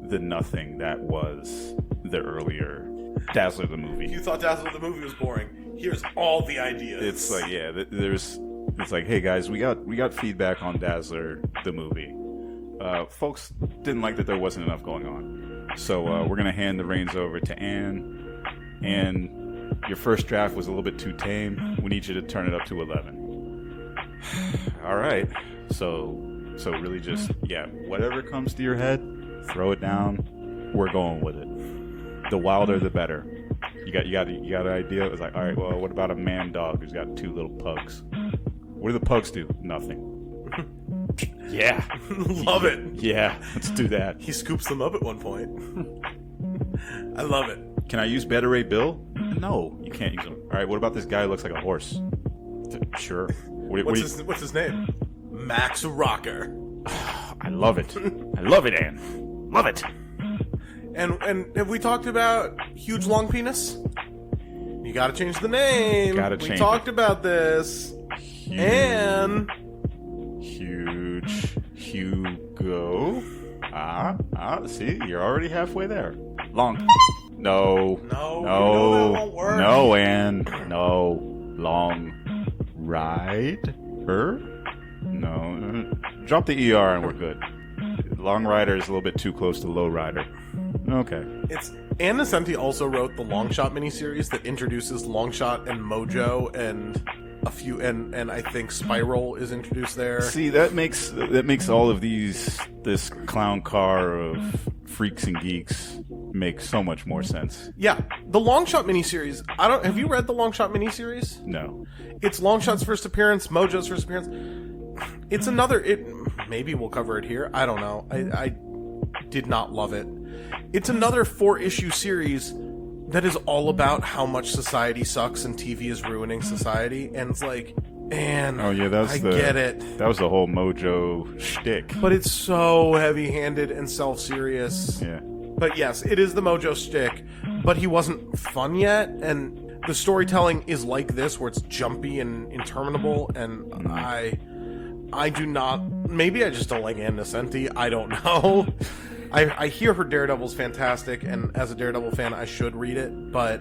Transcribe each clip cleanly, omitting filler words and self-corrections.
the nothing that was the earlier Dazzler the movie. You thought Dazzler the movie was boring. Here's all the ideas. It's like, yeah, it's like, hey guys, we got feedback on Dazzler the movie. Folks didn't like that there wasn't enough going on. So we're going to hand the reins over to Anne. And your first draft was a little bit too tame. We need you to turn it up to 11. All right. So really just, yeah, whatever comes to your head, throw it down. We're going with it. The wilder, the better. You got an idea? It was like, all right, well, what about a man dog who's got 2 little pugs? What do the pugs do? Nothing. Yeah. Love it. Yeah, let's do that. He scoops them up at one point. I love it. Can I use Beta Ray Bill? No, you can't use him. All right, what about this guy who looks like a horse? Sure. What's his name? Max Rocker. I love it. I love it, Anne. Love it. And have we talked about huge long penis? You gotta change the name. We talked about this. And huge Hugo. See, you're already halfway there. Long. No. You know that won't work. No, Anne. No. Long rider. No. Drop the ER and we're good. Long rider is a little bit too close to low rider. Okay. Ann Nesenti also wrote the Longshot miniseries that introduces Longshot and Mojo and a few, and I think Spiral is introduced there. See, that makes all of this clown car of freaks and geeks make so much more sense. Yeah, the Longshot miniseries. Have you read the Longshot miniseries? No. It's Longshot's first appearance, Mojo's first appearance. It's maybe we'll cover it here. I don't know. I did not love it. It's another 4-issue series that is all about how much society sucks and TV is ruining society. And it's like, man, I get it. That was the whole Mojo shtick. But it's so heavy-handed and self-serious. Yeah. But yes, it is the Mojo shtick. But he wasn't fun yet, and the storytelling is like this, where it's jumpy and interminable, and I do not... Maybe I just don't like Ann Nesenti. I don't know. I hear her Daredevil's fantastic, and as a Daredevil fan, I should read it, but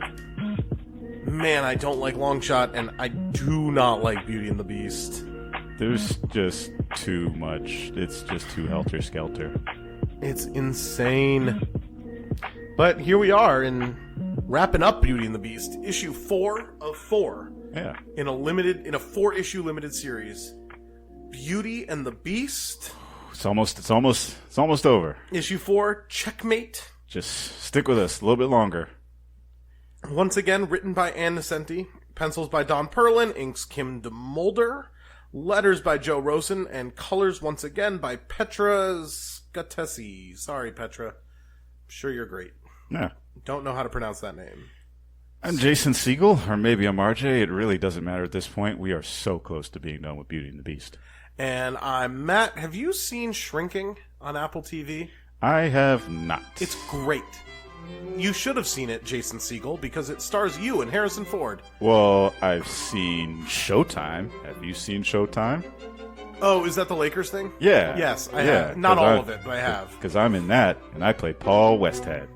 man, I don't like Longshot, and I do not like Beauty and the Beast. There's just too much. It's just too helter-skelter. It's insane. But here we are in wrapping up Beauty and the Beast, issue 4 of 4. Yeah. In a 4-issue limited series. Beauty and the Beast. It's almost over. Issue 4, Checkmate. Just stick with us a little bit longer. Once again, written by Ann Nesenti, pencils by Don Perlin, inks Kim DeMolder, letters by Joe Rosen, and colors once again by Petra Scatesi. Sorry, Petra. I'm sure you're great. Yeah. Don't know how to pronounce that name. I'm Jason Siegel, or maybe I'm RJ. It really doesn't matter at this point. We are so close to being done with Beauty and the Beast. And I'm Matt. Have you seen Shrinking on Apple TV? I have not. It's great. You should have seen it, Jason Siegel, because it stars you and Harrison Ford. Well, I've seen Showtime. Have you seen Showtime? Oh, is that the Lakers thing? Yeah. Yes, I have. Not all of it, but I have. Because I'm in that, and I play Paul Westhead.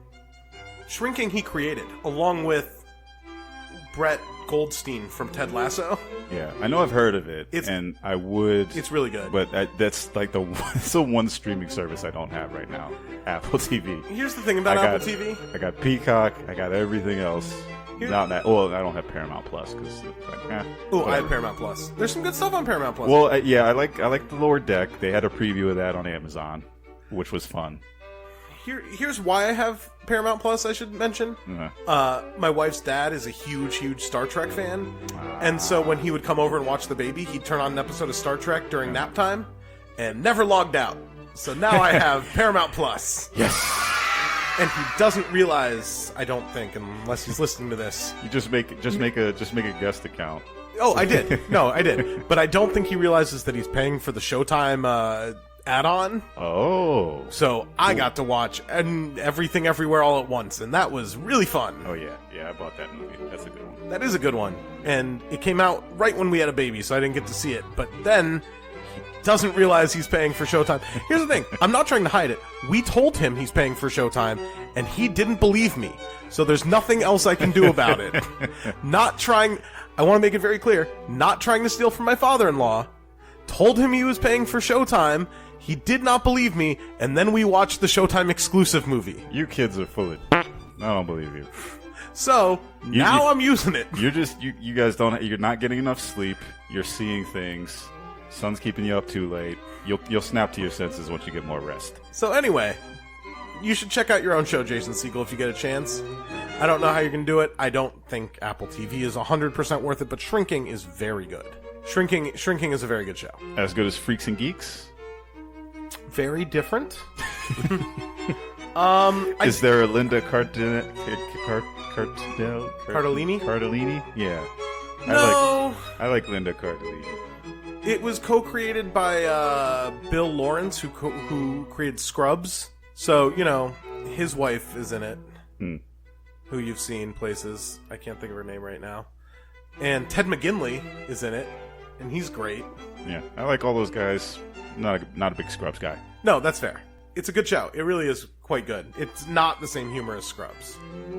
Shrinking he created, along with Brett Goldstein from Ted Lasso. Yeah, I know I've heard of it, and I would... It's really good. But that's like it's the one streaming service I don't have right now, Apple TV. Here's the thing about Apple TV. I got Peacock, I got everything else. Not that. Well, I don't have Paramount Plus, because... I have Paramount Plus. There's some good stuff on Paramount Plus. Well, I like the Lower Deck. They had a preview of that on Amazon, which was fun. Here's why I have Paramount Plus, I should mention. My wife's dad is a huge Star Trek fan. And so when he would come over and watch the baby, he'd turn on an episode of Star Trek during nap time and never logged out. So now I have Paramount Plus. Yes. And he doesn't realize, I don't think, unless he's listening to this. You just make a guest account. Oh, I did. No, I did. But I don't think he realizes that he's paying for the Showtime add-on. Oh. So I got to watch Everything Everywhere All at Once, and that was really fun. Oh, yeah. Yeah, I bought that movie. That's a good one. That is a good one. And it came out right when we had a baby, so I didn't get to see it. But then doesn't realize he's paying for Showtime. Here's the thing. I'm not trying to hide it. We told him he's paying for Showtime, and he didn't believe me. So there's nothing else I can do about it. Not trying... I want to make it very clear. Not trying to steal from my father-in-law. Told him he was paying for Showtime. He did not believe me, and then we watched the Showtime exclusive movie. You kids are full of... I don't believe you. So, now I'm using it. You're just... You guys don't... You're not getting enough sleep. You're seeing things. Sun's keeping you up too late. You'll snap to your senses once you get more rest. So anyway, you should check out your own show, Jason Segel, if you get a chance. I don't know how you're going to do it. I don't think Apple TV is 100% worth it, but Shrinking is very good. Shrinking is a very good show. As good as Freaks and Geeks? Very different. Is there a Linda Cardellini? Cardellini? Yeah. No. I like Linda Cardellini. It was co-created by Bill Lawrence, who created Scrubs. So, you know, his wife is in it. Who you've seen places. I can't think of her name right now. And Ted McGinley is in it, and he's great. Yeah, I like all those guys. Not a big Scrubs guy. No, that's fair. It's a good show. It really is quite good. It's not the same humor as Scrubs.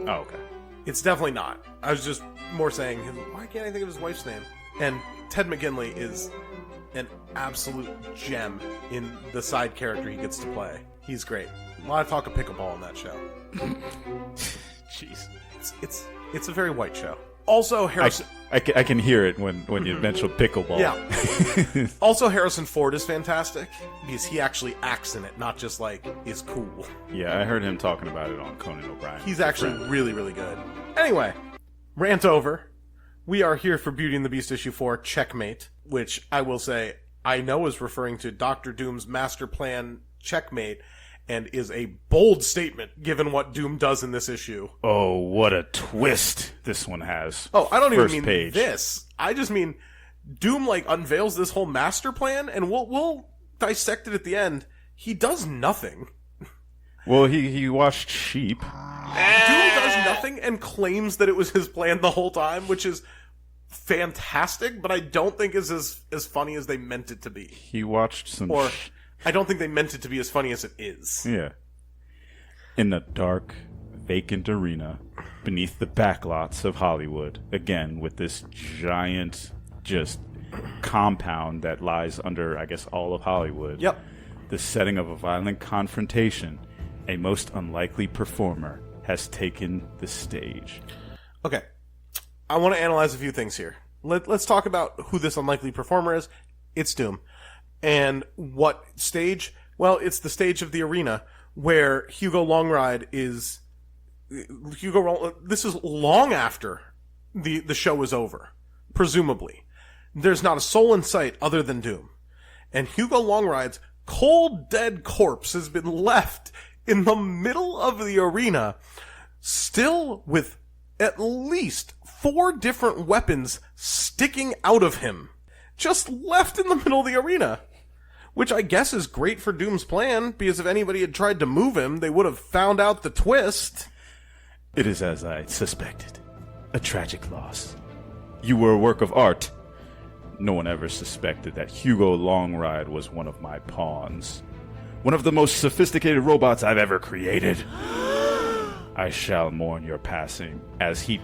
Oh, okay. It's definitely not. I was just more saying, why can't I think of his wife's name? And Ted McGinley is an absolute gem in the side character he gets to play. He's great. A lot of talk of pickleball in that show. Jeez. It's a very white show. Also, Harrison... I can hear it when you mention pickleball. Yeah. Also, Harrison Ford is fantastic because he actually acts in it, not just, like, is cool. Yeah, I heard him talking about it on Conan O'Brien. He's actually really, really good. Anyway, rant over. We are here for Beauty and the Beast issue 4, Checkmate, which I will say I know is referring to Dr. Doom's master plan Checkmate, and is a bold statement given what Doom does in this issue. Oh, what a twist this one has. Oh, I don't First even mean page. this. I just mean Doom, like, unveils this whole master plan, and we'll dissect it at the end. He does nothing. Well, he watched sheep. Doom does nothing and claims that it was his plan the whole time, which is fantastic, but I don't think is as funny as they meant it to be. He watched some... I don't think they meant it to be as funny as it is. Yeah. In the dark, vacant arena, beneath the backlots of Hollywood, again, with this giant, just compound that lies under, I guess, all of Hollywood. Yep. The setting of a violent confrontation, a most unlikely performer has taken the stage. Okay. I want to analyze a few things here. Let's talk about who this unlikely performer is. It's Doom. And what stage? Well, it's the stage of the arena where Hugo Longride is... This is long after the show is over, presumably. There's not a soul in sight other than Doom. And Hugo Longride's cold, dead corpse has been left in the middle of the arena, still with at least 4 different weapons sticking out of him. Just left in the middle of the arena. Which I guess is great for Doom's plan, because if anybody had tried to move him, they would have found out the twist. It is as I suspected. A tragic loss. You were a work of art. No one ever suspected that Hugo Longride was one of my pawns. One of the most sophisticated robots I've ever created. I shall mourn your passing, as he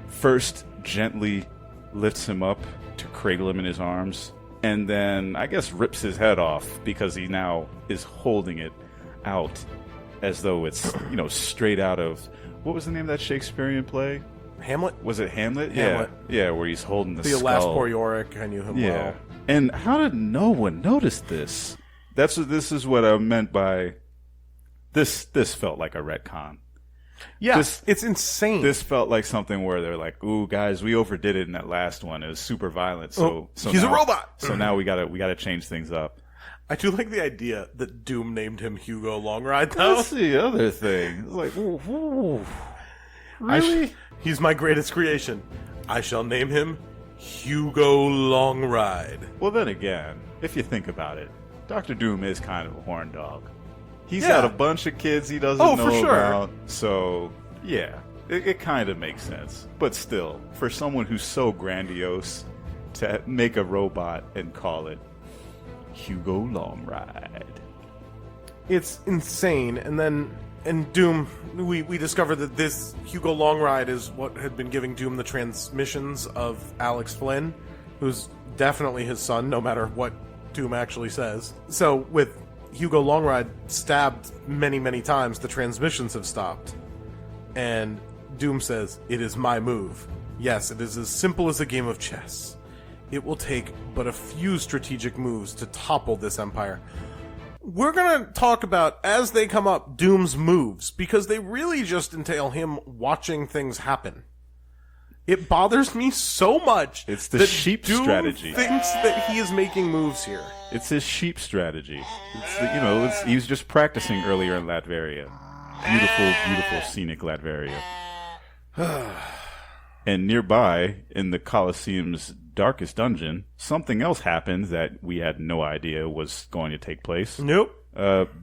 first gently lifts him up to cradle him in his arms, and then, I guess, rips his head off because he now is holding it out as though it's, straight out of... What was the name of that Shakespearean play? Hamlet? Was it Hamlet? Hamlet. Yeah, where he's holding the skull. Alas, poor Yorick, I knew him well. And how did no one notice this? This is what I meant by... This felt like a retcon. Yeah, it's insane. This felt like something where they're like, "Ooh, guys, we overdid it in that last one. It was super violent. So he's now, a robot. So now we gotta change things up." I do like the idea that Doom named him Hugo Longride, though. That's the other thing. It's like, ooh, really? He's my greatest creation. I shall name him Hugo Longride. Well, then again, if you think about it, Dr. Doom is kind of a horn dog. He's got a bunch of kids he doesn't know for sure. about. So, yeah, it kind of makes sense. But still, for someone who's so grandiose, to make a robot and call it Hugo Longride. It's insane. And then in Doom, we discover that this Hugo Longride is what had been giving Doom the transmissions of Alex Flynn, who's definitely his son, no matter what Doom actually says. So with Hugo Longride stabbed many, many times, the transmissions have stopped. And Doom says, "It is my move. Yes, it is as simple as a game of chess. It will take but a few strategic moves to topple this empire." We're gonna talk about, as they come up, Doom's moves, because they really just entail him watching things happen. It bothers me so much. It's the that sheep Doom strategy. thinks that he is making moves here. It's his sheep strategy. He was just practicing earlier in Latveria. Beautiful, beautiful, scenic Latveria. And nearby, in the Colosseum's darkest dungeon, something else happened that we had no idea was going to take place. Nope.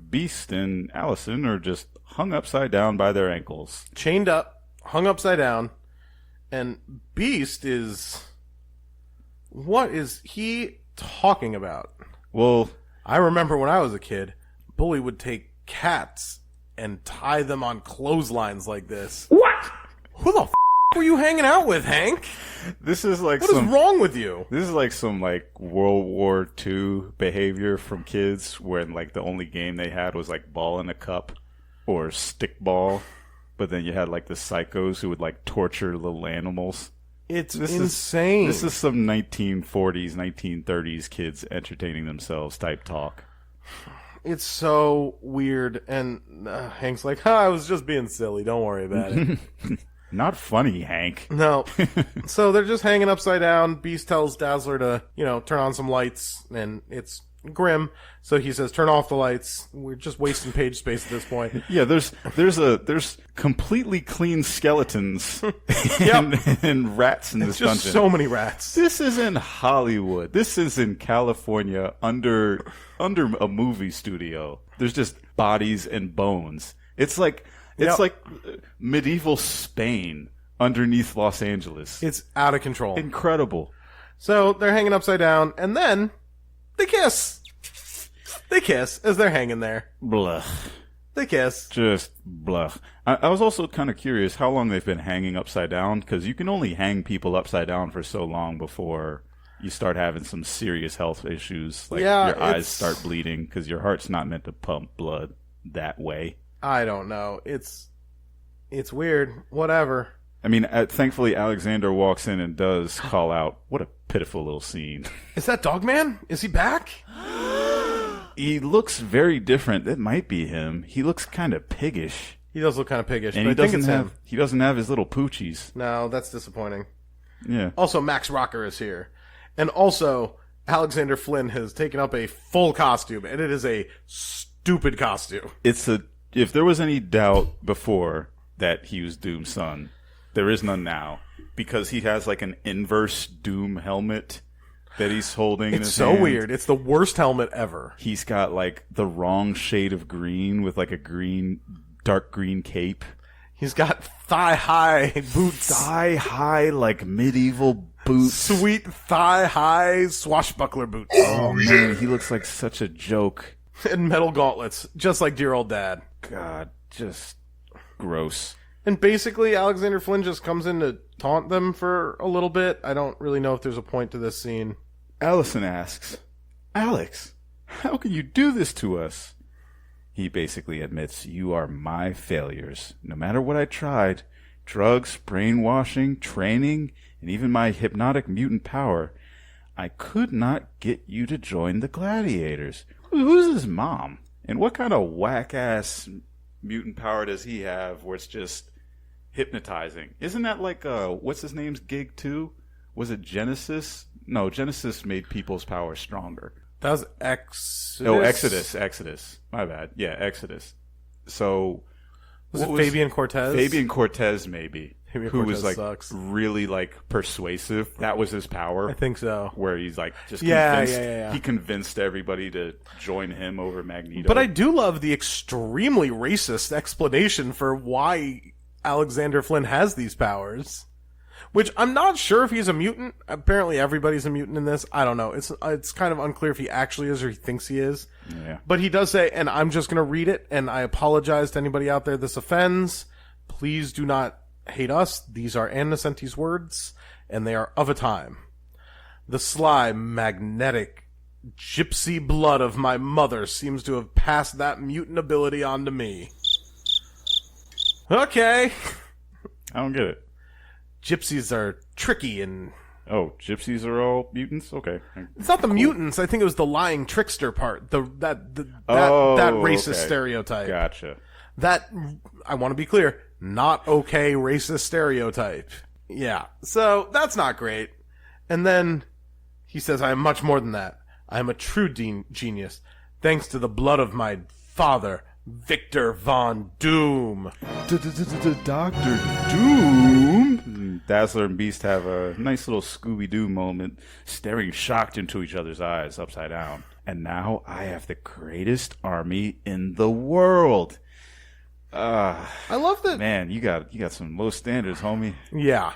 Beast and Alison are just hung upside down by their ankles. Chained up, hung upside down, and Beast is... What is he talking about? Well, I remember when I was a kid, Bully would take cats and tie them on clotheslines like this. What? Who the f*** were you hanging out with, Hank? this is like What is wrong with you? This is like some like World War II behavior from kids, when like the only game they had was like ball in a cup or stickball, but then you had like the psychos who would like torture little animals. It's insane. This is some 1940s, 1930s kids entertaining themselves type talk. It's so weird, and Hank's like, I was just being silly, don't worry about it. Not funny, Hank. No. So they're just hanging upside down. Beast tells Dazzler to, turn on some lights, and it's grim. So he says, turn off the lights. We're just wasting page space at this point. Yeah, there's completely clean skeletons and rats in this Just dungeon. so many rats. This is in Hollywood. This is in California under a movie studio. There's just bodies and bones. It's like medieval Spain underneath Los Angeles. It's out of control. Incredible. So they're hanging upside down, and then they kiss. They kiss as they're hanging there. Blah. They kiss. Just blah. I was also kind of curious how long they've been hanging upside down, because you can only hang people upside down for so long before you start having some serious health issues, like your eyes start bleeding, because your heart's not meant to pump blood that way. I don't know. It's weird. Whatever. I mean, thankfully Alexander walks in and does call out, "What a pitiful little scene." Is that Dogman? Is he back? He looks very different. It might be him. He looks kind of piggish. He does look kind of piggish, And but I think it's him. he doesn't have his little poochies. No, that's disappointing. Yeah. Also, Max Rocker is here. And also, Alexander Flynn has taken up a full costume, and it is a stupid costume. If there was any doubt before that he was Doom's son, there is none now, because he has like an inverse Doom helmet that he's holding in his hand. It's so weird. It's the worst helmet ever. He's got like the wrong shade of green with like a dark green cape. He's got thigh-high boots. Thigh-high, like medieval boots. Sweet thigh-high swashbuckler boots. Oh man, he looks like such a joke. And metal gauntlets, just like dear old dad. God, just gross. And basically, Alexander Flynn just comes in to taunt them for a little bit. I don't really know if there's a point to this scene. Alison asks, "Alex, how can you do this to us?" He basically admits, "You are my failures. No matter what I tried, drugs, brainwashing, training, and even my hypnotic mutant power, I could not get you to join the gladiators." Who's his mom? And what kind of whack-ass mutant power does he have where it's just hypnotizing? Isn't that like, what's his name's gig too? Was it Genesis? No, Genesis made people's power stronger. That was Exodus. Oh, Exodus. My bad. Yeah, Exodus. So... Was it Fabian Cortez? Fabian Cortez, maybe. Fabian who Cortez was like sucks. really like persuasive. That was his power. I think so. Where he's like just convinced. Yeah. He convinced everybody to join him over Magneto. But I do love the extremely racist explanation for why Alexander Flynn has these powers. Which I'm not sure if he's a mutant. Apparently everybody's a mutant in this. I don't know. It's kind of unclear if he actually is or he thinks he is. Yeah. But he does say, and I'm just going to read it, and I apologize to anybody out there this offends. Please do not hate us. These are Ann Nesenti's words, and they are of a time. The sly, magnetic, gypsy blood of my mother seems to have passed that mutant ability on to me. Okay. I don't get it. Gypsies are tricky and... Oh, gypsies are all mutants? Okay. It's not the mutants. I think it was the lying trickster part. That racist okay. stereotype. Gotcha. That, I want to be clear, not okay racist stereotype. Yeah. So, that's not great. And then he says, I am much more than that. I am a true genius, thanks to the blood of my father, Victor Von Doom. Dr. Doom? Dazzler and Beast have a nice little Scooby-Doo moment, staring shocked into each other's eyes upside down. And now I have the greatest army in the world. I love that. Man, you got some low standards, homie. Yeah.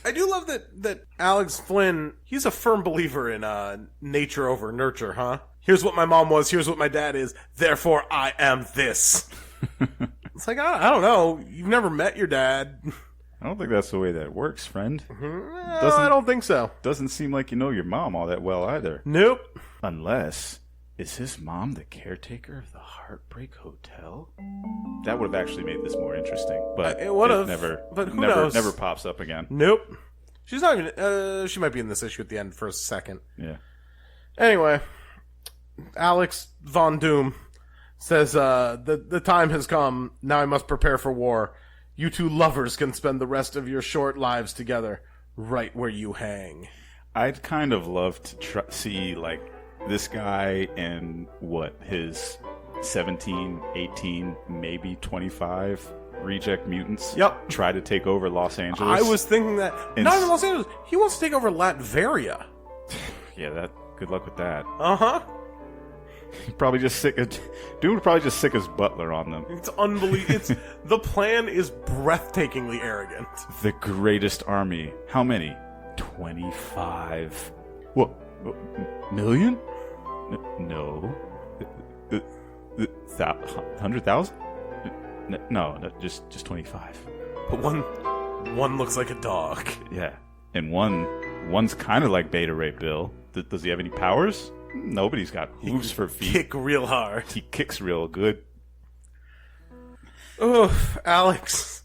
I do love that Alex Flynn, he's a firm believer in nature over nurture, huh? Here's what my mom was, here's what my dad is, therefore I am this. It's like, I don't know. You've never met your dad. I don't think that's the way that works, friend. No, I don't think so. Doesn't seem like you know your mom all that well either. Nope. Unless, is his mom the caretaker of the Heartbreak Hotel? That would have actually made this more interesting, but it would have. But who knows? Never pops up again. Nope. She's not even. She might be in this issue at the end for a second. Yeah. Anyway, Alex Von Doom says, the time has come. Now I must prepare for war. You two lovers can spend the rest of your short lives together, right where you hang. I'd kind of love to see, like, this guy and his 17, 18, maybe 25 reject mutants. Yep. Try to take over Los Angeles. I was thinking that. Not even Los Angeles. He wants to take over Latveria. Yeah, good luck with that. Uh-huh. Probably just sick. Dude would probably just sick his butler on them. It's unbelievable. The plan is breathtakingly arrogant. The greatest army. How many? 25. What? Million? No. 100,000? No, just 25. But one looks like a dog. Yeah, and one's kind of like Beta Ray Bill. Does he have any powers? Nobody's got hooves for feet. Kick real hard. He kicks real good. Oof, Alex.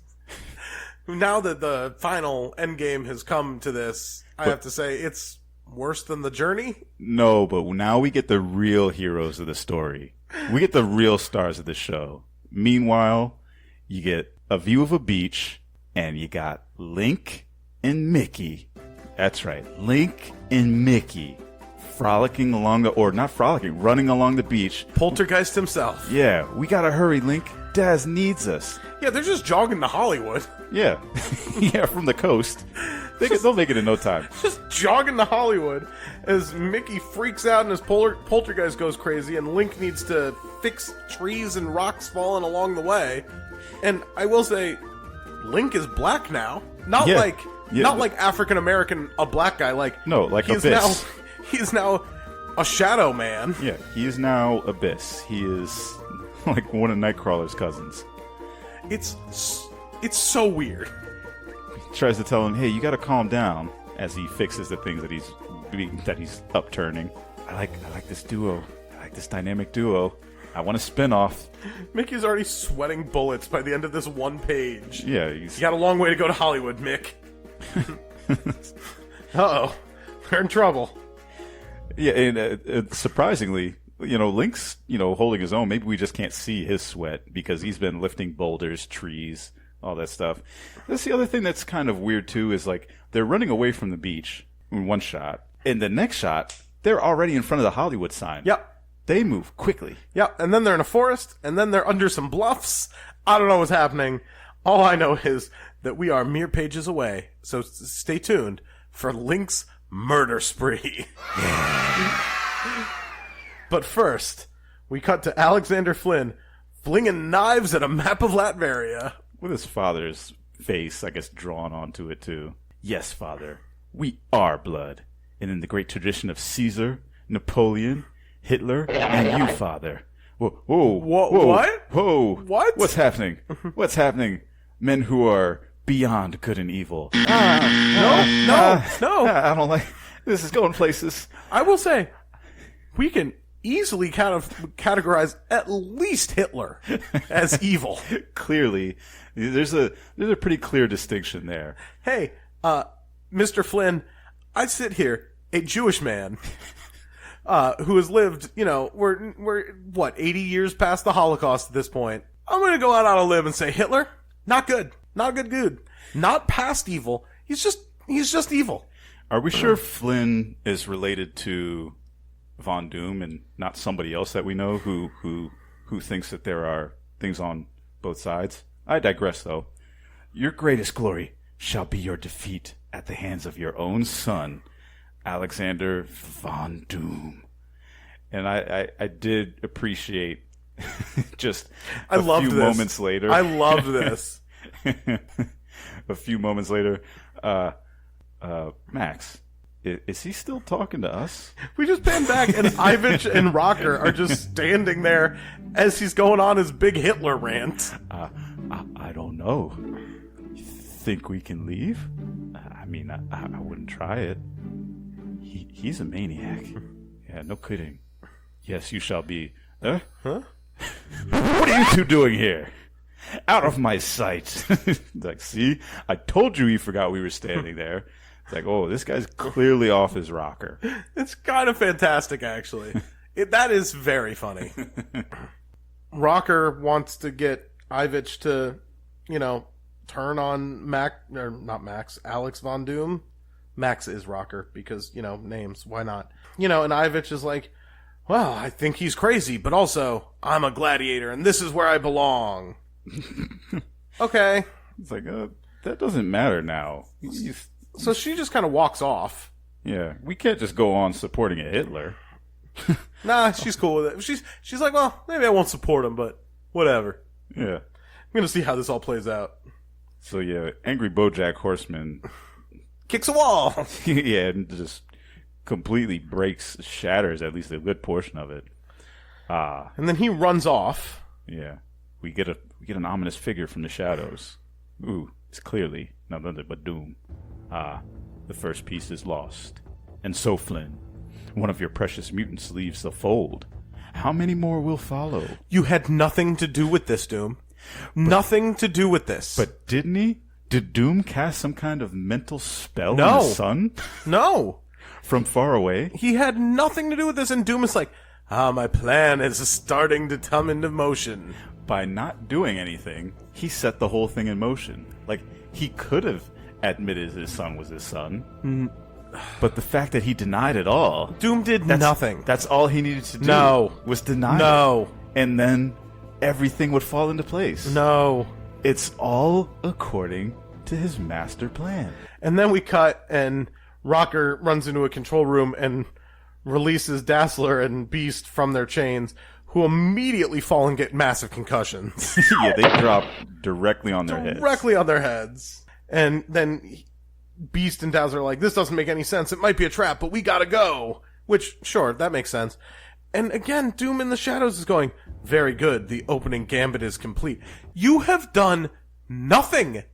Now that the final endgame has come to this, I have to say it's worse than the journey. No, but now we get the real heroes of the story. We get the real stars of the show. Meanwhile, you get a view of a beach, and you got Link and Mickey. That's right, Link and Mickey. Frolicking along running along the beach. Poltergeist himself. Yeah, we gotta hurry, Link. Daz needs us. Yeah, they're just jogging to Hollywood. Yeah. Yeah, from the coast. They'll make it in no time. Just jogging to Hollywood as Mickey freaks out and his poltergeist goes crazy and Link needs to fix trees and rocks falling along the way. And I will say, Link is black now. Not like African American, a black guy. Like Abyss. He's now a shadow man. Yeah, he is now Abyss. He is like one of Nightcrawler's cousins. It's so weird. He tries to tell him, "Hey, you got to calm down," as he fixes the things that he's upturning. I like this duo. I like this dynamic duo. I want a spin-off. Mickey's already sweating bullets by the end of this one page. Yeah, you got a long way to go to Hollywood, Mick. Uh-oh. We're in trouble. Yeah, and surprisingly, Link's, holding his own. Maybe we just can't see his sweat because he's been lifting boulders, trees, all that stuff. That's the other thing that's kind of weird, too, is like they're running away from the beach in one shot. In the next shot, they're already in front of the Hollywood sign. Yep. They move quickly. Yep, and then they're in a forest, and then they're under some bluffs. I don't know what's happening. All I know is that we are mere pages away. So stay tuned for Link's murder spree. But first, we cut to Alexander Flynn flinging knives at a map of Latveria. With his father's face, I guess, drawn onto it, too. Yes, Father, we are blood. And in the great tradition of Caesar, Napoleon, Hitler, and you, Father. Whoa, whoa, whoa, what? Whoa. What? What's happening? What's happening? Men who are beyond good and evil. No. I don't like... This is going places. I will say, we can easily kind of categorize at least Hitler as evil. Clearly, there's a pretty clear distinction there. Hey, Mr. Flynn, I sit here, a Jewish man, who has lived, we're what, 80 years past the Holocaust at this point. I'm going to go out on a limb and say Hitler, not good. Not good. Not past evil. He's just evil. Are we sure Flynn is related to Von Doom and not somebody else that we know who thinks that there are things on both sides? I digress, though. Your greatest glory shall be your defeat at the hands of your own son, Alexander Von Doom. And I did appreciate just a few moments later. I loved this. A few moments later, Max, is he still talking to us? We just pan back, and Ivich and Rocker are just standing there as he's going on his big Hitler rant. I don't know. You think we can leave? I mean, I wouldn't try it. He's a maniac. Yeah, no kidding. Yes, you shall be. Huh? What are you two doing here? Out of my sight. Like, see? I told you he forgot we were standing there. It's like, oh, this guy's clearly off his rocker. It's kind of fantastic, actually. That is very funny. Rocker wants to get Ivich to, turn on Alex Von Doom. Max is Rocker because, names. Why not? And Ivich is like, well, I think he's crazy, but also, I'm a gladiator, and this is where I belong. Okay. It's like, that doesn't matter now. So she just kind of walks off. Yeah, we can't just go on supporting a Hitler. Nah, she's cool with it. She's like, well, maybe I won't support him, but whatever. Yeah. I'm going to see how this all plays out. So, yeah, Angry Bojack Horseman kicks a wall. Yeah, and just completely shatters at least a good portion of it. And then he runs off. Yeah. We get an ominous figure from the shadows. Ooh, it's clearly none other but Doom. The first piece is lost. And so, Flynn, one of your precious mutants leaves the fold. How many more will follow? You had nothing to do with this, Doom. Nothing to do with this. But didn't he? Did Doom cast some kind of mental spell on his son? No. From far away? He had nothing to do with this, and Doom is like, my plan is starting to come into motion. By not doing anything, he set the whole thing in motion. Like, he could have admitted his son was his son. But the fact that he denied it all... Doom did nothing. That's all he needed to do. No. Was deny it. And then everything would fall into place. No. It's all according to his master plan. And then we cut, and Rocker runs into a control room and releases Dazzler and Beast from their chains, who immediately fall and get massive concussions. Yeah, they drop directly on their heads. Directly on their heads. And then Beast and Dazzler are like, this doesn't make any sense. It might be a trap, but we gotta go. Which, sure, that makes sense. And again, Doom in the shadows is going, very good, the opening gambit is complete. You have done nothing.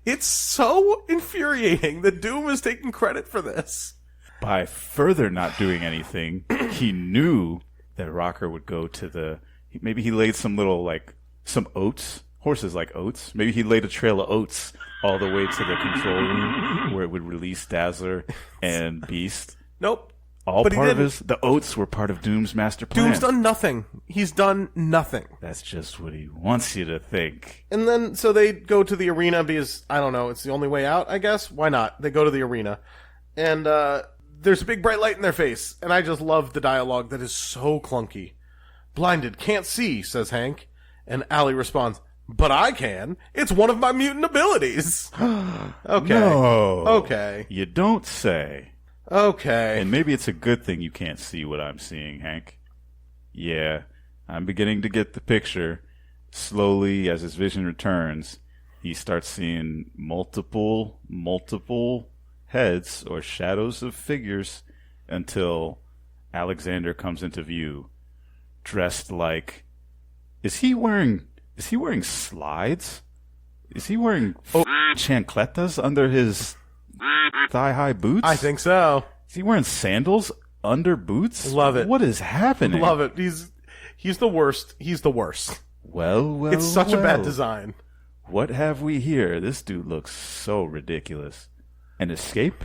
It's so infuriating that Doom is taking credit for this. By further not doing anything, he knew that Rocker would go to maybe he laid some little, some oats. Horses like oats. Maybe he laid a trail of oats all the way to the control room where it would release Dazzler and Beast. Nope. The oats were part of Doom's master plan. Doom's done nothing. He's done nothing. That's just what he wants you to think. And then, so they go to the arena because, I don't know, it's the only way out, I guess? Why not? They go to the arena. And, there's a big bright light in their face. And I just love the dialogue that is so clunky. Blinded, can't see, says Hank. And Allie responds, but I can. It's one of my mutant abilities. Okay. No. Okay. You don't say. Okay. And maybe it's a good thing you can't see what I'm seeing, Hank. Yeah, I'm beginning to get the picture. Slowly, as his vision returns, he starts seeing multiple heads or shadows of figures until Alexander comes into view, dressed like... Is he wearing slides? Is he wearing chancletas under his thigh-high boots? I think so. Is he wearing sandals under boots? Love it. What is happening? Love it. He's the worst. He's the worst. Well, it's such a bad design. What have we here? This dude looks so ridiculous. An escape?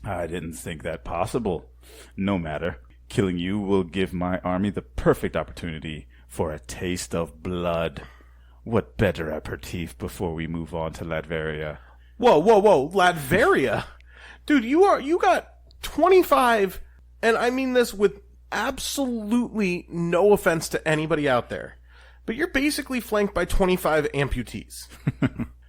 I didn't think that possible. No matter. Killing you will give my army the perfect opportunity for a taste of blood. What better aperitif before we move on to Latveria? Whoa. Latveria? Dude, you got 25, and I mean this with absolutely no offense to anybody out there, but you're basically flanked by 25 amputees.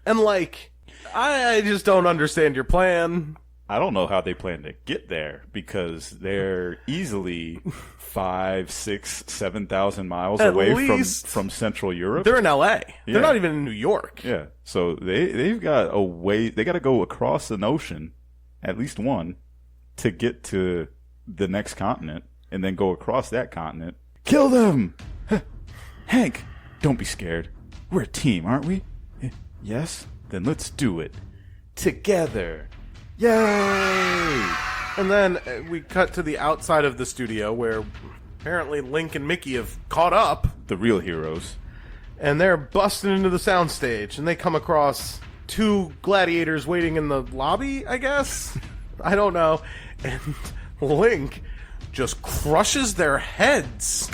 And like, I just don't understand your plan. I don't know how they plan to get there, because they're easily 5, 6, 7,000 miles away from Central Europe. They're in LA. Yeah. They're not even in New York. Yeah. So they've got a way. They got to go across an ocean, at least one, to get to the next continent, and then go across that continent. Kill them! Hank, don't be scared. We're a team, aren't we? Yes? Then let's do it. Together. Yay! And then we cut to the outside of the studio where apparently Link and Mickey have caught up. The real heroes. And they're busting into the soundstage, and they come across 2 gladiators waiting in the lobby, I guess? I don't know. And Link just crushes their heads.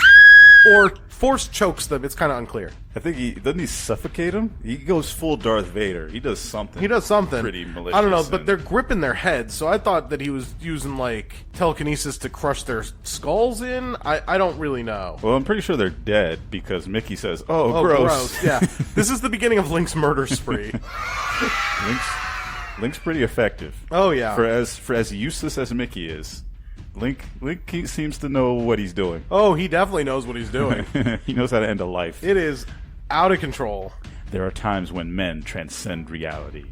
Or force chokes them. It's kind of unclear. I think doesn't he suffocate him? He goes full Darth Vader. He does something. Pretty malicious. I don't know, but they're gripping their heads, so I thought that he was using like telekinesis to crush their skulls in. I don't really know. Well, I'm pretty sure they're dead because Mickey says, "Oh, gross." Yeah, this is the beginning of Link's murder spree. Link's pretty effective. Oh yeah. For as useless as Mickey is, Link seems to know what he's doing. Oh, he definitely knows what he's doing. He knows how to end a life. It is out of control. There are times when men transcend reality.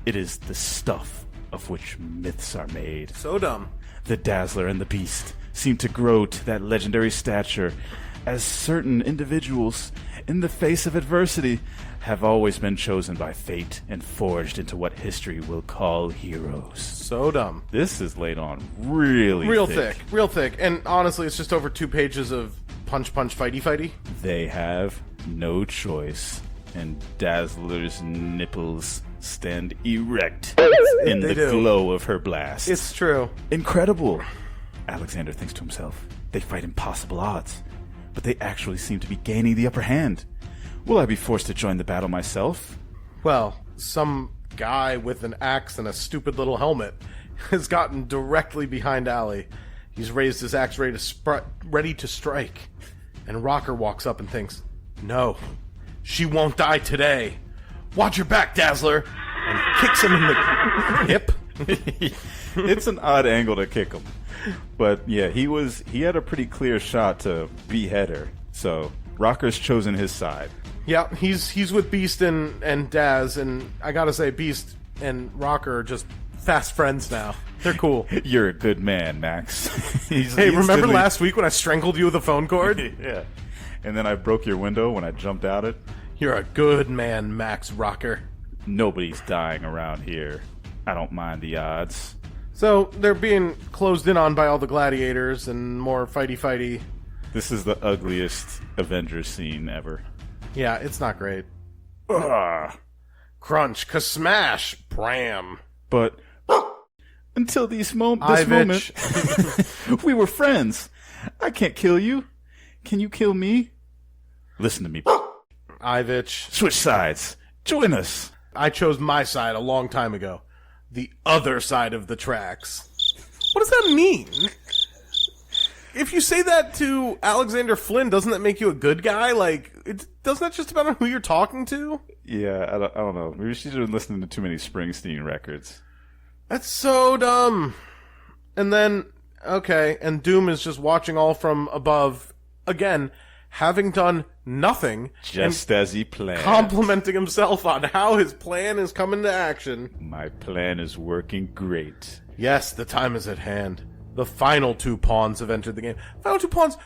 It is the stuff of which myths are made. So dumb. The Dazzler and the Beast seem to grow to that legendary stature as certain individuals, in the face of adversity, have always been chosen by fate and forged into what history will call heroes. So dumb. This is laid on real thick. And honestly, it's just over 2 pages of punch, fighty. They have no choice, and Dazzler's nipples stand erect in the glow of her blast. It's true. Incredible. Alexander thinks to himself, they fight impossible odds, but they actually seem to be gaining the upper hand. Will I be forced to join the battle myself? Well, some guy with an axe and a stupid little helmet has gotten directly behind Allie. He's raised his axe ready to strike. And Rocker walks up and thinks, no, she won't die today. Watch your back, Dazzler! And kicks him in the hip. It's an odd angle to kick him. But yeah, he had a pretty clear shot to behead her. So Rocker's chosen his side. Yeah, he's with Beast and Daz, and I gotta say, Beast and Rocker are just fast friends now. They're cool. You're a good man, Max. Remember last week when I strangled you with a phone cord? Yeah. And then I broke your window when I jumped out it? You're a good man, Max Rocker. Nobody's dying around here. I don't mind the odds. So, they're being closed in on by all the gladiators and more fighty. This is the ugliest Avengers scene ever. Yeah, it's not great. Ugh. Crunch, ka-smash, bram. But until this moment, we were friends. I can't kill you. Can you kill me? Listen to me. Ivich. Switch sides. Join us. I chose my side a long time ago. The other side of the tracks. What does that mean? If you say that to Alexander Flynn, doesn't that make you a good guy? Like, doesn't that just depend on who you're talking to? Yeah, I don't know. Maybe she's been listening to too many Springsteen records. That's so dumb. And then, okay, and Doom is just watching all from above. Again, having done nothing. Just as he planned. Complimenting himself on how his plan is coming to action. My plan is working great. Yes, the time is at hand. The final 2 pawns have entered the game. Final 2 pawns?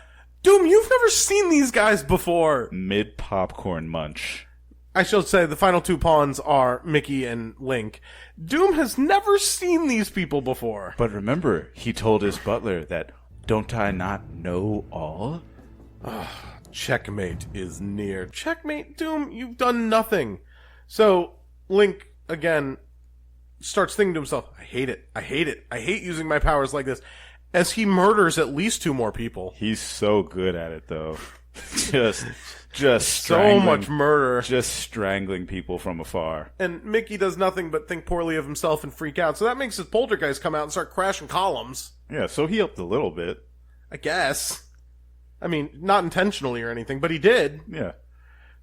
Doom, you've never seen these guys before. Mid-popcorn munch. I should say the final 2 pawns are Mickey and Link. Doom has never seen these people before. But remember, he told his butler that, don't I not know all? Checkmate is near. Checkmate, Doom, you've done nothing. So, Link, again, starts thinking to himself, I hate it. I hate it. I hate using my powers like this. As he murders at least 2 more people. He's so good at it, though. just so much murder. Just strangling people from afar. And Mickey does nothing but think poorly of himself and freak out. So that makes his poltergeist come out and start crashing columns. Yeah, so he helped a little bit. I guess. I mean, not intentionally or anything, but he did. Yeah.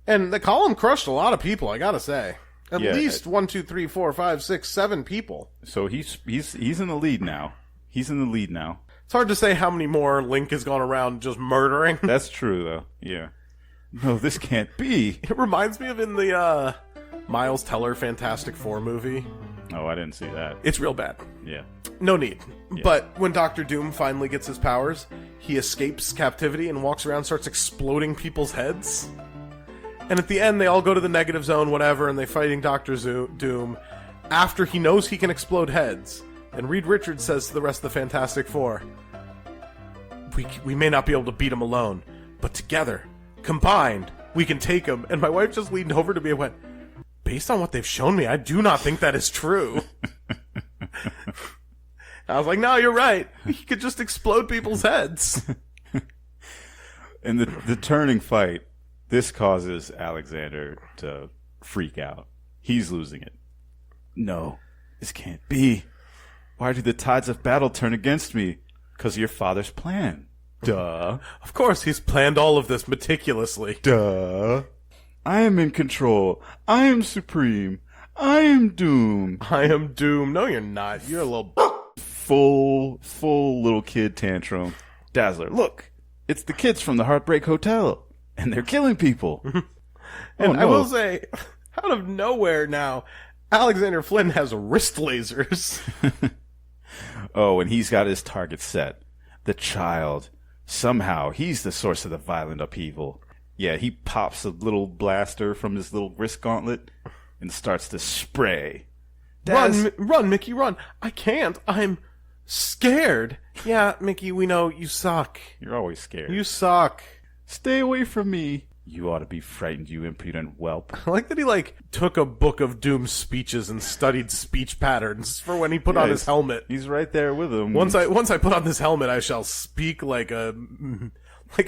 And the column crushed a lot of people, I gotta say. At least 1, 2, 3, 4, 5, 6, 7 people. So he's in the lead now. He's in the lead now. It's hard to say how many more Link has gone around just murdering. That's true, though. Yeah. No, this can't be. It reminds me of in the Miles Teller Fantastic Four movie. Oh, I didn't see that. It's real bad. Yeah. No need. Yeah. But when Dr. Doom finally gets his powers, he escapes captivity and walks around, starts exploding people's heads. And at the end, they all go to the negative zone, whatever, and they're fighting Dr. Doom after he knows he can explode heads. And Reed Richards says to the rest of the Fantastic Four, we may not be able to beat him alone, but together, combined, we can take him. And my wife just leaned over to me and went, based on what they've shown me, I do not think that is true. I was like, no, you're right. He could just explode people's heads. And the turning fight, this causes Alexander to freak out. He's losing it. No, this can't be. Why do the tides of battle turn against me? Because of your father's plan. Duh. Of course, he's planned all of this meticulously. Duh. I am in control. I am supreme. I am Doom. I am Doom. No, you're not. You're a little... Full little kid tantrum. Dazzler, look. It's the kids from the Heartbreak Hotel. And they're killing people. And I will say, out of nowhere now, Alexander Flynn has wrist lasers. Oh, and he's got his target set. The child. Somehow, he's the source of the violent upheaval. Yeah, he pops a little blaster from his little wrist gauntlet and starts to spray. Run, Mickey, run. I can't. I'm scared. Yeah, Mickey, we know you suck. You're always scared. You suck. Stay away from me. You ought to be frightened, you impudent whelp. I like that he, took a book of Doom's speeches and studied speech patterns for when he put on his helmet. He's right there with him. Once I put on this helmet, I shall speak like a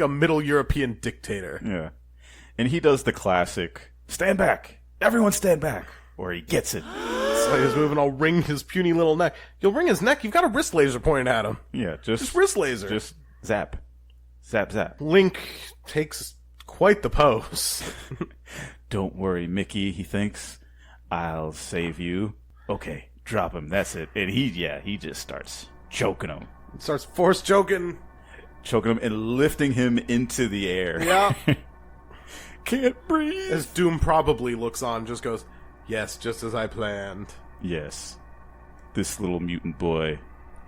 Middle European dictator. Yeah. And he does the classic, stand back. Everyone stand back. Or he gets it. So his move and I'll wring his puny little neck. You'll wring his neck? You've got a wrist laser pointing at him. Yeah, just wrist laser. Just zap. Zap, zap. Link takes quite the pose. Don't worry, Mickey, he thinks. I'll save you. Okay, drop him, that's it. And he just starts choking him. Starts force choking him and lifting him into the air. Yeah. Can't breathe. As Doom probably looks on, just goes, yes, just as I planned. Yes. This little mutant boy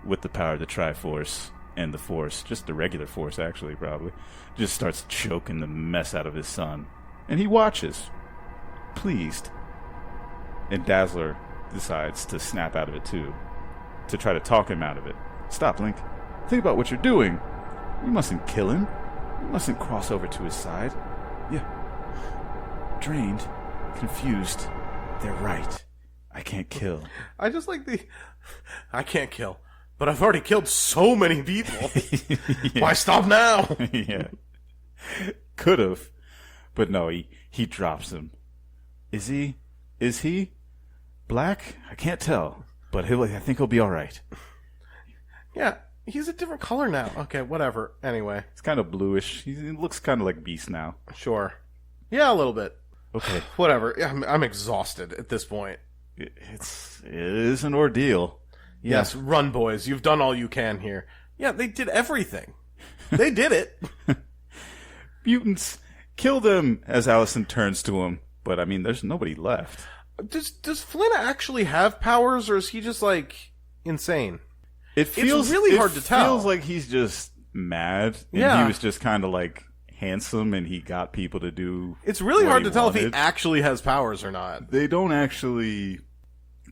with the power of the Triforce and the Force, just the regular Force actually probably, just starts choking the mess out of his son. And he watches, pleased. And Dazzler decides to snap out of it too, to try to talk him out of it. Stop, Link. Think about what you're doing. You mustn't kill him. You mustn't cross over to his side. Yeah. Drained, confused. They're right. I can't kill. I just like I can't kill. But I've already killed so many people. Yeah. Why stop now? Yeah. Could have. But no, he drops him. Is he black? I can't tell. But I think he'll be alright. Yeah, he's a different color now. Okay, whatever. Anyway. It's kind of bluish. He looks kind of like Beast now. Sure. Yeah, a little bit. Okay. Whatever. I'm exhausted at this point. It is an ordeal. Yeah. Yes, run, boys. You've done all you can here. Yeah, they did everything. They did it. Mutants Kill them, as Allison turns to him. But, I mean, there's nobody left. Does Flynn actually have powers, or is he just, like, insane? It's really hard to tell. It feels like he's just mad. And he was just kind of, like, handsome, and he got people to do It's really what hard he to tell if wanted. he actually has powers or not. They don't actually...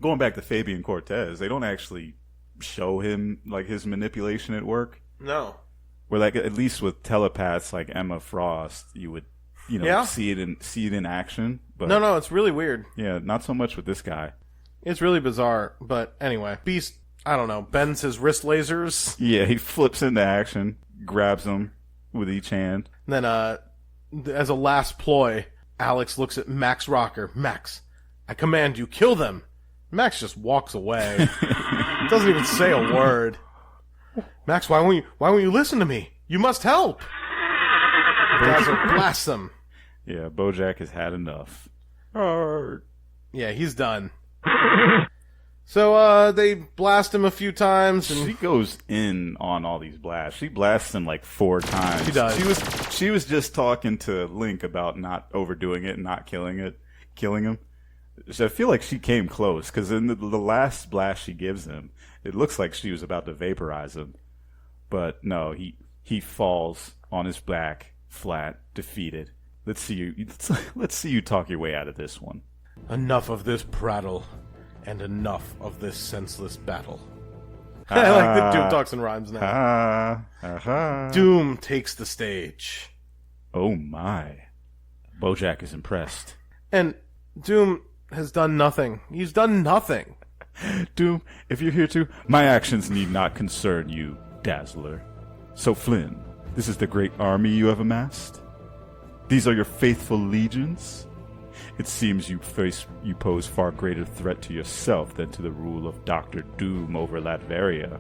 Going back to Fabian Cortez, they don't actually show him, like, his manipulation at work. No. Where, like, at least with telepaths like Emma Frost, you would, see it in action. But No, it's really weird. yeah, not so much with this guy. It's really bizarre, but anyway. Beast, I don't know, bends his wrist lasers. Yeah, he flips into action, grabs him with each hand. And then, as a last ploy, Alex looks at Max Rocker. Max, I command you, kill them. Max just walks away. Doesn't even say a word. Max, why won't you listen to me? You must help. Dazzler blasts him. Yeah, Bojack has had enough. Yeah, he's done. So, they blast him a few times, and She goes in on all these blasts. She blasts him like 4 times. She does. She was just talking to Link about not overdoing it and not killing him. So I feel like she came close, because in the last blast she gives him, it looks like she was about to vaporize him. But no, he falls on his back, flat, defeated. Let's see you talk your way out of this one. enough of this prattle, and enough of this senseless battle. I like that Doom talks in rhymes now. Doom takes the stage. Oh my. Bojack is impressed. And Doom has done nothing. He's done nothing. Doom, if you're here too, my actions need not concern you, Dazzler. So Flynn, this is the great army you have amassed? These are your faithful legions? It seems you pose far greater threat to yourself than to the rule of Dr. Doom over Latveria.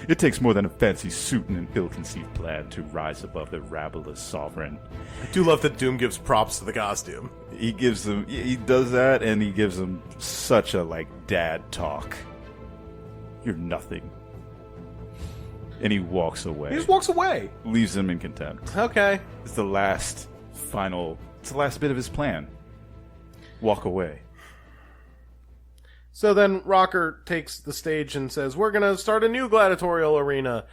It takes more than a fancy suit and an ill-conceived plan to rise above the rabble sovereign. I do love that Doom gives props to the costume. He does that, and he gives them such a, dad talk. You're nothing. And he walks away. He just walks away. Leaves them in contempt. Okay. It's the last bit of his plan. Walk away. So then Rocker takes the stage and says, "We're gonna start a new gladiatorial arena.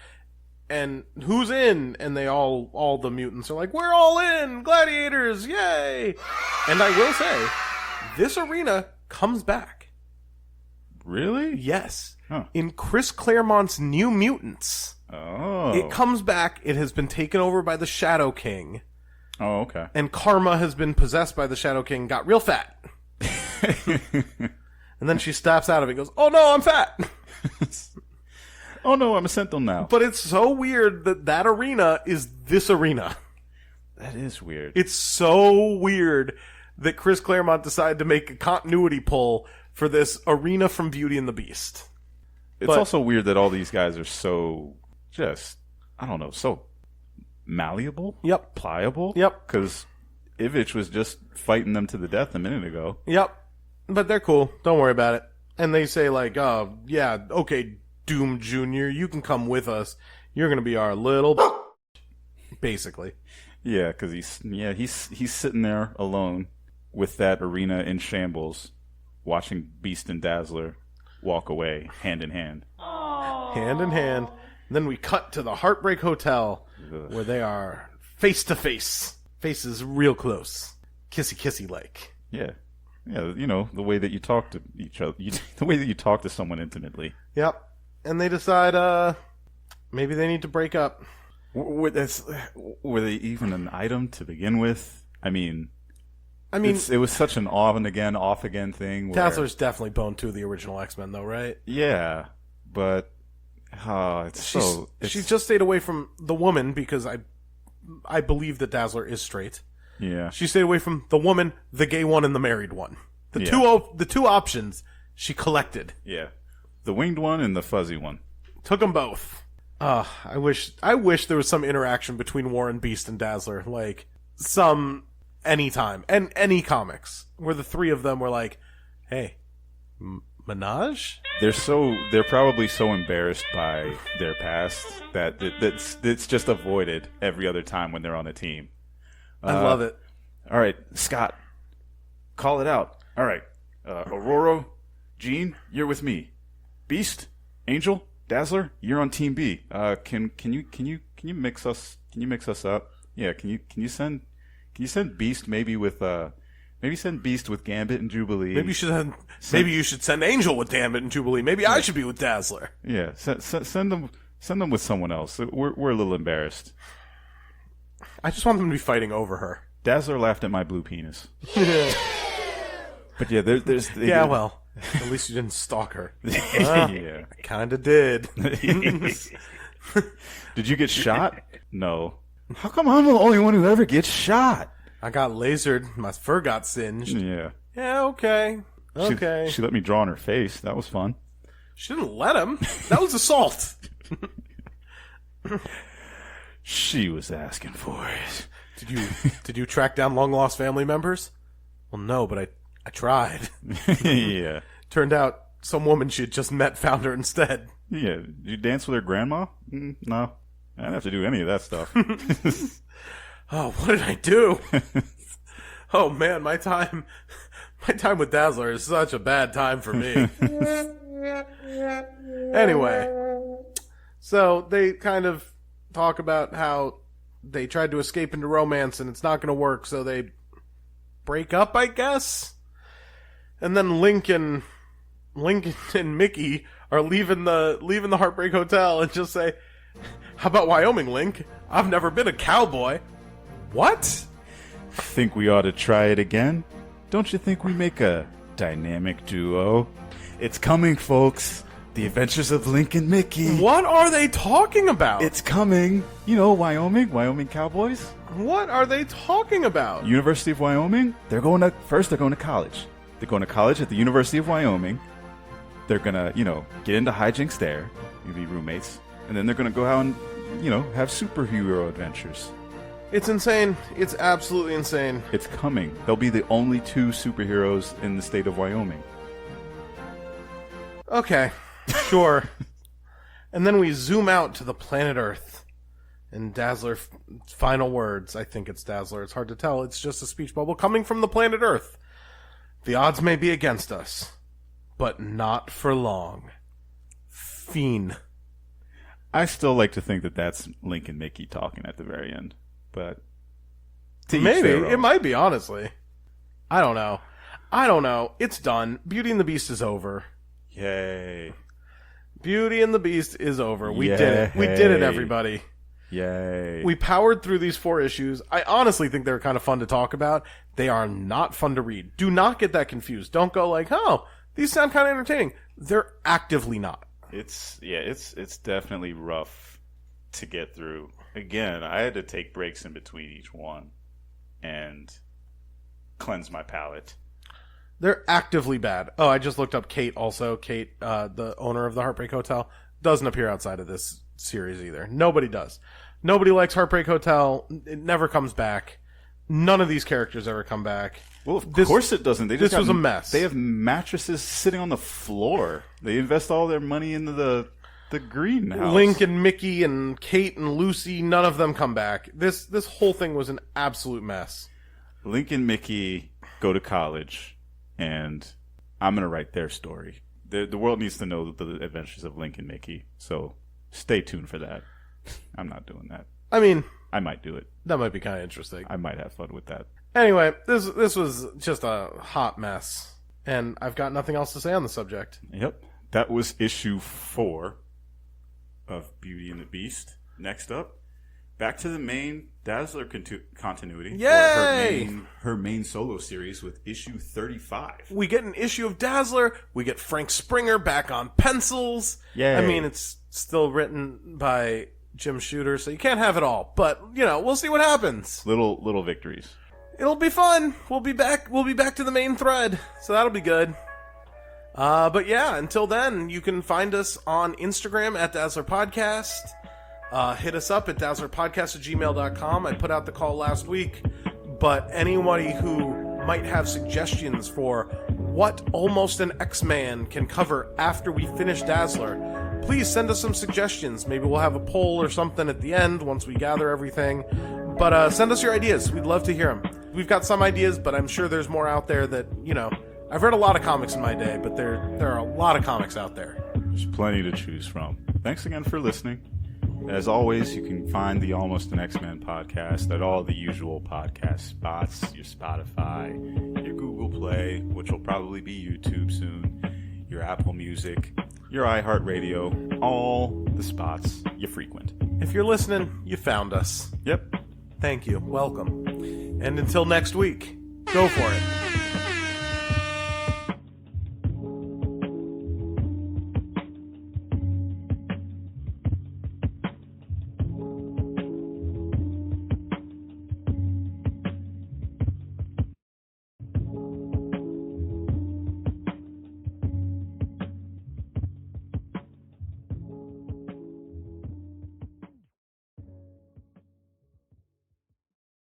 And who's in?" And they all the mutants are like, "We're all in! Gladiators! Yay!" And I will say, this arena comes back. Really? Yes. Huh. In Chris Claremont's New Mutants. Oh. It comes back. It has been taken over by the Shadow King. Oh, okay. And Karma has been possessed by the Shadow King, got real fat. And then she snaps out of it and goes, "Oh no, I'm fat!" Oh no, I'm a Sentinel now. But it's so weird that arena is this arena. That is weird. It's so weird that Chris Claremont decided to make a continuity pull for this arena from Beauty and the Beast. It's also weird that all these guys are so so malleable? Yep. Pliable? Yep. Because Ivich was just fighting them to the death a minute ago. Yep. But they're cool. Don't worry about it. And they say "Oh, yeah, okay, Doom Jr., you can come with us. You're going to be our little basically." Yeah, because he's sitting there alone with that arena in shambles, watching Beast and Dazzler walk away hand in hand. Hand in hand. And then we cut to the Heartbreak Hotel, where they are face to face. Faces real close. Kissy kissy like. Yeah. Yeah, the way that you talk to each other, the way that you talk to someone intimately. Yep. And they decide, maybe they need to break up. Were they even an item to begin with? I mean, it was such an off again thing. Dazzler's definitely Bone 2 of the original X-Men, though, right? Yeah, but she's just stayed away from the woman because I believe that Dazzler is straight. Yeah, she stayed away from the woman, the gay one, and the married one. The two options she collected. Yeah, the winged one and the fuzzy one. Took them both. I wish there was some interaction between Warren, Beast, and Dazzler, like anytime and any comics where the three of them were like, "Hey, Minaj?" They're probably so embarrassed by their past that it's just avoided every other time when they're on a team. I love it. All right, Scott, call it out. All right, Aurora, Jean, you're with me. Beast, Angel, Dazzler, you're on Team B. Can you mix us? Can you mix us up? Yeah. Can you send Beast maybe with send Beast with Gambit and Jubilee. Maybe you should send Angel with Gambit and Jubilee. Maybe I should be with Dazzler. Yeah. Send them with someone else. We're a little embarrassed. I just want them to be fighting over her. Dazzler laughed at my blue penis. But yeah, there's well, at least you didn't stalk her. Yeah, I kind of did. Did you get shot? No. How come I'm the only one who ever gets shot? I got lasered. My fur got singed. Yeah. Yeah. Okay. She let me draw on her face. That was fun. She didn't let him. That was assault. She was asking for it. Did you track down long lost family members? Well, no, but I tried. Yeah. Turned out some woman she had just met found her instead. Yeah. Did you dance with her grandma? No. I didn't have to do any of that stuff. Oh, what did I do? Oh man, my time with Dazzler is such a bad time for me. Anyway, so they kind of talk about how they tried to escape into romance and it's not going to work, so they break up, I guess. And then Link and Mickey are leaving the Heartbreak Hotel and just say, "How about Wyoming, Link? I've never been a cowboy." What? Think we ought to try it again? Don't you think we make a dynamic duo? It's coming, folks. The Adventures of Link and Mickey. What are they talking about? It's coming. You know, Wyoming Cowboys. What are they talking about? University of Wyoming. They're going to college. They're going to college at the University of Wyoming. They're going to, get into hijinks there. You'll be roommates. And then they're going to go out and, have superhero adventures. It's insane. It's absolutely insane. It's coming. They'll be the only two superheroes in the state of Wyoming. Okay, sure. And then we zoom out to the planet Earth. And Dazzler, final words. I think it's Dazzler. It's hard to tell. It's just a speech bubble coming from the planet Earth. The odds may be against us, but not for long. Fiend. I still like to think that that's Link and Mickey talking at the very end. But maybe it might be, honestly. I don't know. It's done. Beauty and the Beast is over. Yay. Beauty and the Beast is over. We did it. We did it, everybody. Yay. We powered through these 4 issues. I honestly think they're kind of fun to talk about. They are not fun to read. Do not get that confused. Don't go like, oh, these sound kind of entertaining. They're actively not. It's definitely rough to get through. Again, I had to take breaks in between each one and cleanse my palate. They're actively bad. Oh, I just looked up Kate also. Kate, the owner of the Heartbreak Hotel, doesn't appear outside of this series either. Nobody does. Nobody likes Heartbreak Hotel. It never comes back. None of these characters ever come back. Well, of course it doesn't. This was a mess. They have mattresses sitting on the floor. They invest all their money into the greenhouse. Link and Mickey and Kate and Lucy, none of them come back. This whole thing was an absolute mess. Link and Mickey go to college, and I'm going to write their story. The world needs to know the adventures of Link and Mickey, so stay tuned for that. I'm not doing that. I mean, I might do it. That might be kind of interesting. I might have fun with that. Anyway, this was just a hot mess, and I've got nothing else to say on the subject. Yep. That was issue 4 of Beauty and the Beast. Next up, back to the main Dazzler continuity. Yay! For her main solo series with issue 35. We get an issue of Dazzler. We get Frank Springer back on pencils. Yay. I mean, it's still written by Jim Shooter, so you can't have it all. But, we'll see what happens. Little victories. It'll be fun. We'll be back to the main thread, so that'll be good. But yeah, until then, you can find us on Instagram at Dazzler Podcast. Hit us up at dazzlerpodcast@gmail.com. I put out the call last week, but anybody who might have suggestions for what Almost an X-Man can cover after we finish Dazzler, please send us some suggestions. Maybe we'll have a poll or something at the end once we gather everything. But send us your ideas. We'd love to hear them. We've got some ideas, but I'm sure there's more out there that, I've read a lot of comics in my day, but there are a lot of comics out there. There's plenty to choose from. Thanks again for listening. As always, you can find the Almost an X-Men podcast at all the usual podcast spots, your Spotify, your Google Play, which will probably be YouTube soon, your Apple Music, your iHeartRadio, all the spots you frequent. If you're listening, you found us. Yep. Thank you. Welcome. And until next week, go for it.